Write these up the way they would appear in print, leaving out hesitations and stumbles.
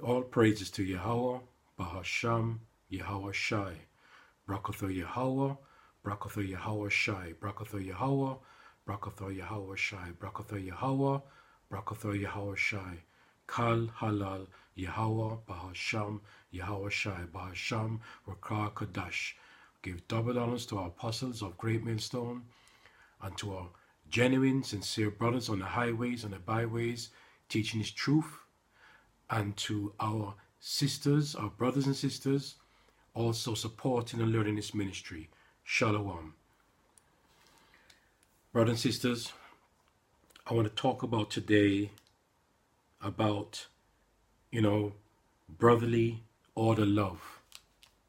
All praises to Yahweh, Bahasham, Yahweh Shai. Brakatha Yahweh, Brakatha Yahweh Shai. Brakatha Yahweh, Brakatha Yahweh Shai. Brakatha Yahweh, Brakatha Yahweh Shai. Kal Halal, Yahweh, Bahasham, Yahweh Shai. Bahasham, Rakar Kadash. Give double honors to our apostles of Great Millstone and to our genuine, sincere brothers on the highways and the byways, teaching His truth, and to our sisters, our brothers and sisters, also supporting and learning this ministry. Shalom. Brothers and sisters, I want to talk about today about, brotherly order love.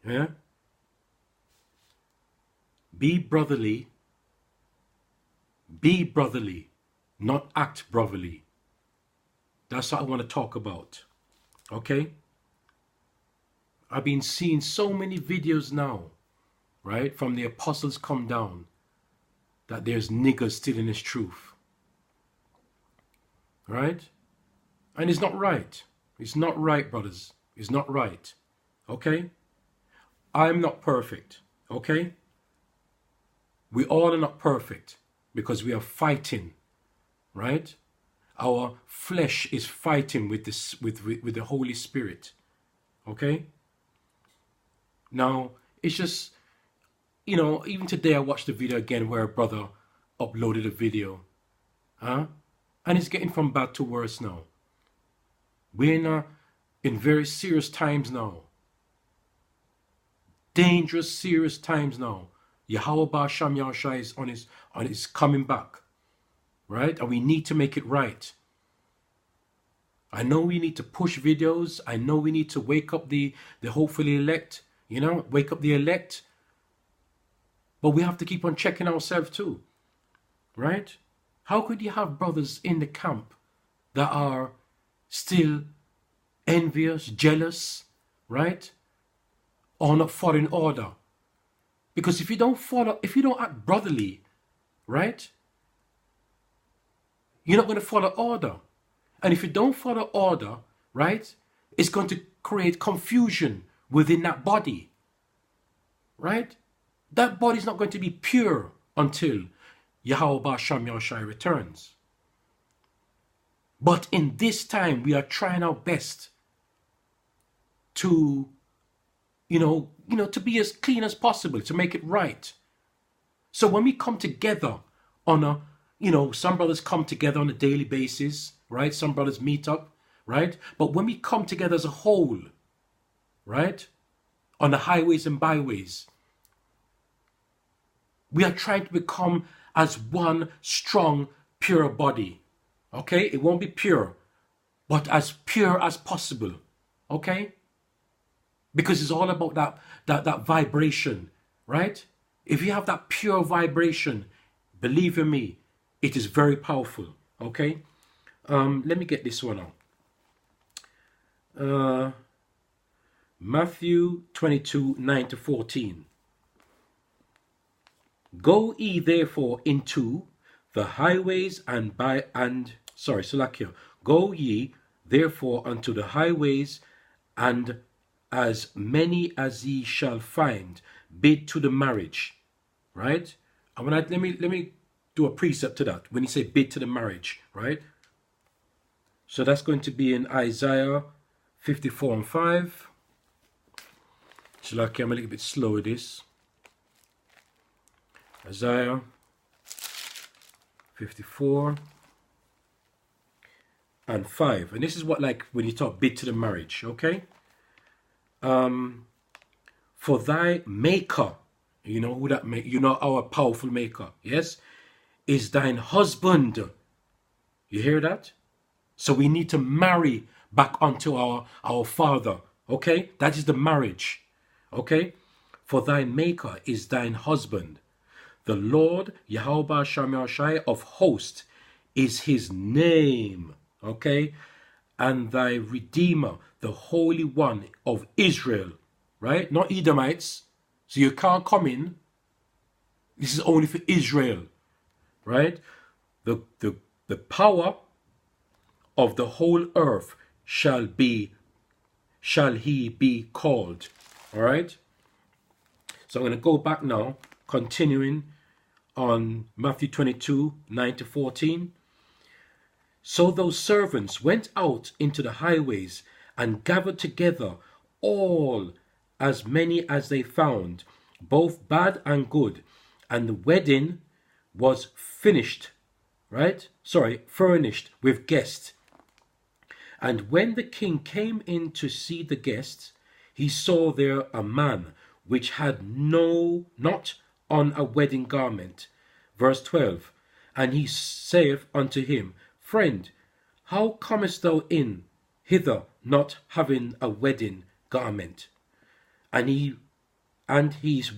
Yeah? Be brotherly, not act brotherly. That's what I want to talk about. Okay? I've been seeing so many videos now, right, from the apostles come down, that there's niggers still in this truth. Right? And it's not right. It's not right, brothers. It's not right. Okay? I'm not perfect. Okay? We all are not perfect because we are fighting. Right? Our flesh is fighting with this, with the Holy Spirit. Okay? Now, it's just, even today I watched the video again where a brother uploaded a video. And it's getting from bad to worse now. We're in very serious times now. Dangerous, serious times now. Yahweh Ba'asham Yahushua is on his coming back. Right? And we need to make it right. I know we need to push videos. I know we need to wake up the hopefully elect. Wake up the elect. But we have to keep on checking ourselves too. Right? How could you have brothers in the camp that are still envious, jealous, right? Or not following order? Because if you don't act brotherly, right? You're not going to follow order. And if you don't follow order, right, it's going to create confusion within that body. Right? That body is not going to be pure until Yahweh Ba'asham Yahushua returns. But in this time, we are trying our best to, to be as clean as possible, to make it right. So when we come together on some brothers come together on a daily basis, right? Some brothers meet up, right? But when we come together as a whole, right? On the highways and byways, we are trying to become as one strong, pure body. Okay? It won't be pure, but as pure as possible. Okay? Because it's all about that vibration, right? If you have that pure vibration, believe in me, it is very powerful. Okay? Let me get this one out. Matthew 22, 9-14. Go ye therefore into the highways Go ye therefore unto the highways, and as many as ye shall find, bid to the marriage. Right? And let me do a precept to that. When you say bid to the marriage, right? So that's going to be in Isaiah 54:5. I'm a little bit slow with this. Isaiah 54:5. And this is what, like, when you talk bid to the marriage, okay? For thy maker, you know who that make, our powerful maker, yes, is thine husband. You hear that? So we need to marry back unto our father, okay? That is the marriage, okay? For thy maker is thine husband. The Lord, Yahweh Ba'asham Yahushua of hosts, is his name, okay? And thy Redeemer, the Holy One of Israel, right? Not Edomites. So you can't come in. This is only for Israel, right? The power of the whole earth shall be shall he be called. All right. So I'm going to go back now, continuing on Matthew 22, 9 to 14. So those servants went out into the highways and gathered together all as many as they found, both bad and good. And the wedding was furnished with guests. And when the king came in to see the guests, he saw there a man which had not on a wedding garment. Verse 12. And he saith unto him, Friend, how comest thou in hither not having a wedding garment? And he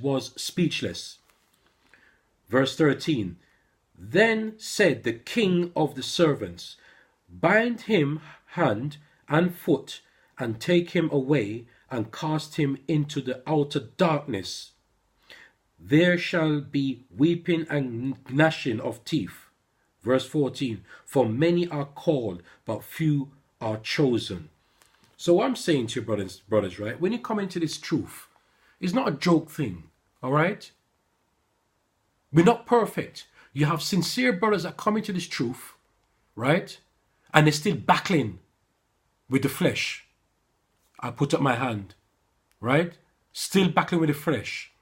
was speechless. Verse 13. Then said the king of the servants, Bind him hand and foot, and take him away, and cast him into the outer darkness. There shall be weeping and gnashing of teeth. Verse 14. For many are called, but few are chosen. So what I'm saying to you, brothers, right? When you come into this truth, it's not a joke thing, all right? We're not perfect. You have sincere brothers that come into this truth, right? And they're still battling with the flesh. I put up my hand, right? Still battling with the flesh.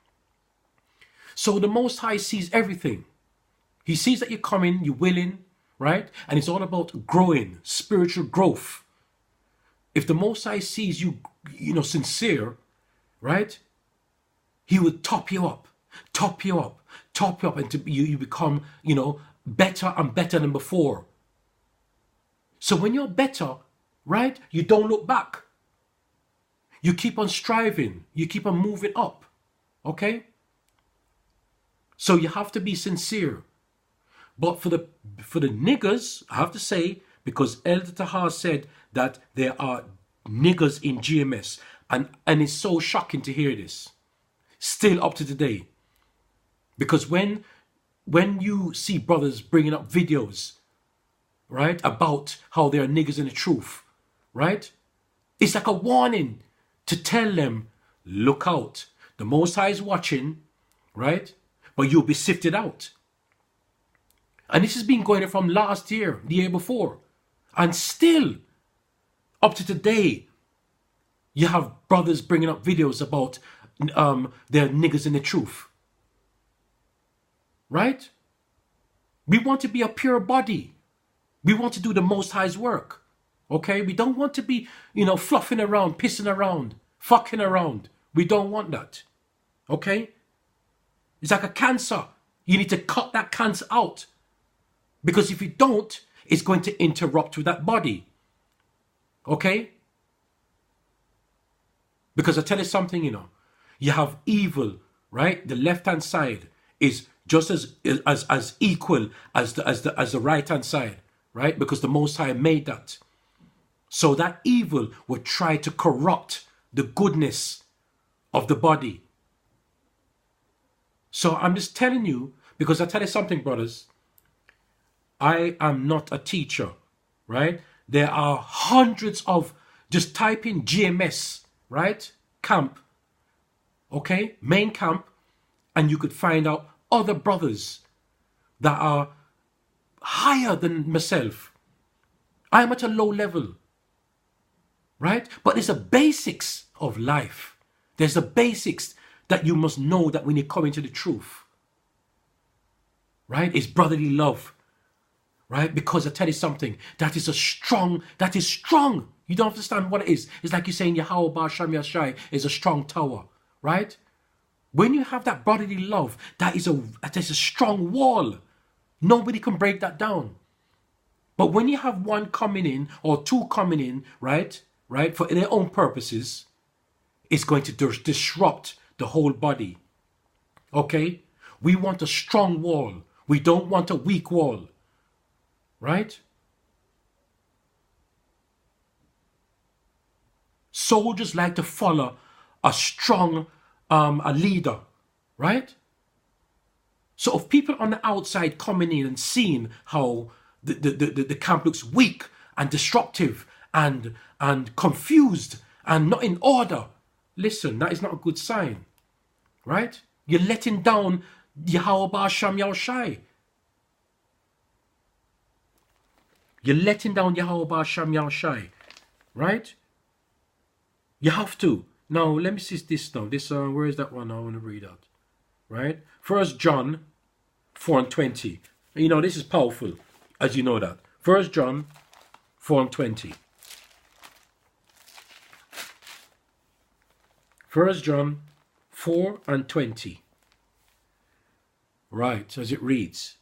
So the Most High sees everything. He sees that you're coming, you're willing, right? And it's all about growing, spiritual growth. If the Most High sees you, sincere, right? He would top you up, until you become, better and better than before. So when you're better, right, you don't look back. You keep on striving. You keep on moving up. Okay? So you have to be sincere. But for the niggers, I have to say, because Elder Tahar said that there are niggers in GMS, and it's so shocking to hear this. Still up to today. Because when you see brothers bringing up videos, right, about how there are niggers in the truth, right, it's like a warning to tell them, look out. The Most High is watching, right, but you'll be sifted out. And this has been going on from last year, the year before. And still, up to today, you have brothers bringing up videos about there are niggers in the truth. Right? We want to be a pure body. We want to do the Most High's work. Okay? We don't want to be, fluffing around, pissing around, fucking around. We don't want that. Okay? It's like a cancer. You need to cut that cancer out. Because if you don't, it's going to interrupt with that body. Okay? Because I tell you something, you have evil, right? The left-hand side is just as equal as the right-hand side, right? Because the Most High made that. So that evil would try to corrupt the goodness of the body. So I'm just telling you, because I tell you something, brothers, I am not a teacher, right? There are hundreds of, just type in GMS, right? Camp, okay? Main camp, and you could find out other brothers that are higher than myself. I am at a low level, right? But there's the basics of life. There's the basics that you must know that when you come into the truth, right? It's brotherly love. Right? Because I tell you something, that is strong. You don't understand what it is. It's like you're saying Yahweh Bar Sham Yashai is a strong tower. Right? When you have that brotherly love, that is a strong wall. Nobody can break that down. But when you have one coming in or two coming in, right, for their own purposes, it's going to disrupt the whole body. Okay? We want a strong wall. We don't want a weak wall. Right? Soldiers like to follow a strong a leader, right? So if people on the outside coming in and seeing how the camp looks weak and disruptive and confused and not in order, listen, that is not a good sign, right? You're letting down Yahweh Ba'asham Yahushai. You're letting down Yahweh Ba'asham Yahushai, right? You have to. Now, let me see this now. This, where is that one I want to read out, right? 1 John 4:20. You know, this is powerful, as you know that. 1 John 4:20. 1 John 4:20. Right, as it reads.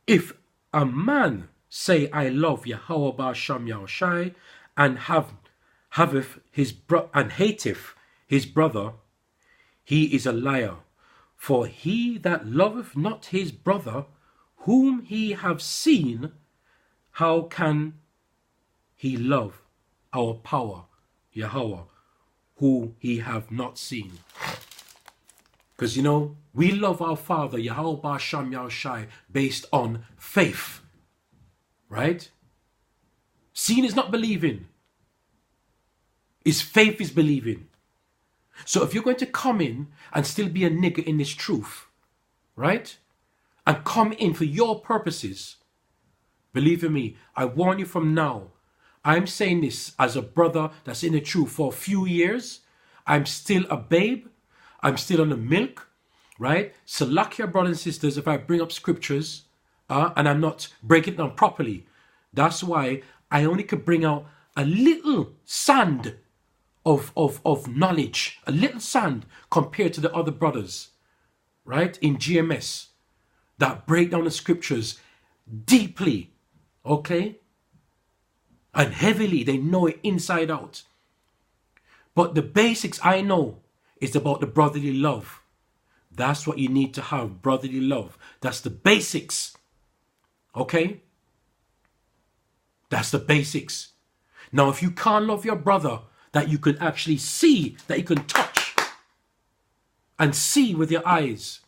If a man say, I love Yahweh Ba'asham Yahushai, and hateth his brother, he is a liar. For he that loveth not his brother, whom he have seen, how can he love our power, Yahweh, who he have not seen? Because, you know, we love our Father, Yahweh Ba'asham Yahushai, based on faith. Right? Seeing is not believing. His faith is believing. So if you're going to come in and still be a nigger in this truth, right? And come in for your purposes, believe in me, I warn you from now. I'm saying this as a brother that's in the truth for a few years. I'm still a babe. I'm still on the milk, right? So luck your brothers and sisters if I bring up scriptures and I'm not breaking it down properly. That's why I only could bring out a little sand of knowledge, a little sand compared to the other brothers, right? In GMS that break down the scriptures deeply, okay? And heavily, they know it inside out. But the basics I know is about the brotherly love. That's what you need to have, brotherly love. That's the basics. Okay? That's the basics. Now, if you can't love your brother, that you can actually see, that you can touch and see with your eyes,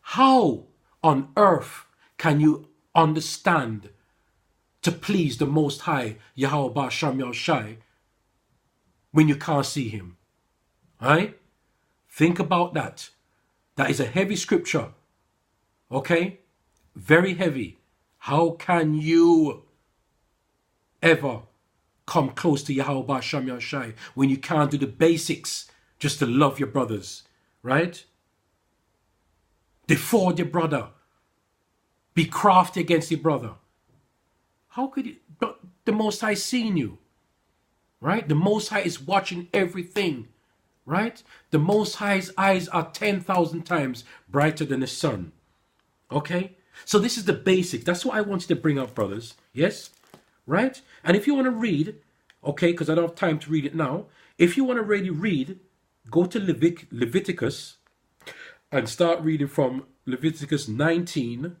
how on earth can you understand to please the Most High, Yahweh Ba'asham Yahushai, when you can't see him? Right? Think about that. That is a heavy scripture. Okay? Very heavy. How can you ever come close to Yahweh Ba'asham Yahushai when you can't do the basics just to love your brothers? Right? Defraud your brother. Be crafty against your brother. How could you? But the Most High seeing you. Right? The Most High is watching everything. Right? The Most High's eyes are 10,000 times brighter than the sun. Okay? So this is the basics. That's what I wanted to bring up, brothers. Yes? Right? And if you want to read, okay, because I don't have time to read it now. If you want to really read, go to Leviticus and start reading from Leviticus 19,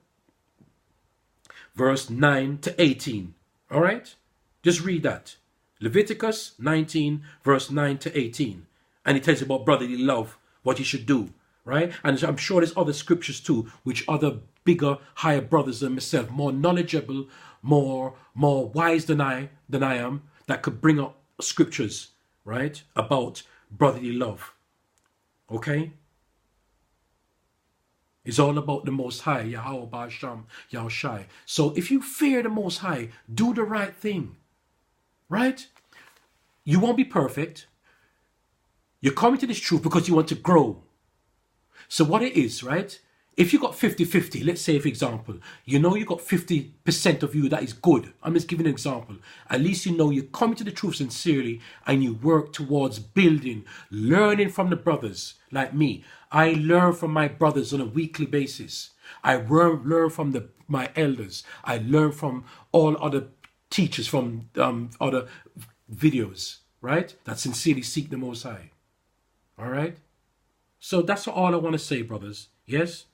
verse 9 to 18. All right? Just read that. Leviticus 19, verse 9 to 18. And it tells you about brotherly love, what you should do, right? And I'm sure there's other scriptures too, which other bigger, higher brothers than myself, more knowledgeable, more wise than I am, that could bring up scriptures, right, about brotherly love. Okay? It's all about the Most High, Yahweh Ba'asham Yahushai. So if you fear the Most High, do the right thing, right? You won't be perfect. You're coming to this truth because you want to grow. So what it is, right? If you got 50-50, let's say, for example, you know you got 50% of you that is good. I'm just giving an example. At least you know you're coming to the truth sincerely and you work towards building, learning from the brothers like me. I learn from my brothers on a weekly basis. I learn from my elders. I learn from all other teachers from other videos, right? That sincerely seek the Most High. All right? So that's all I want to say, brothers. Yes?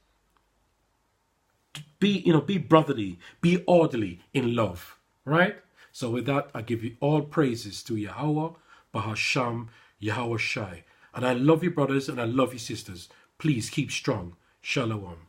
Be brotherly, be orderly in love. Right? So with that, I give you all praises to Yahweh, Ba'asham, Yahushai. And I love you, brothers, and I love you, sisters. Please keep strong. Shalom.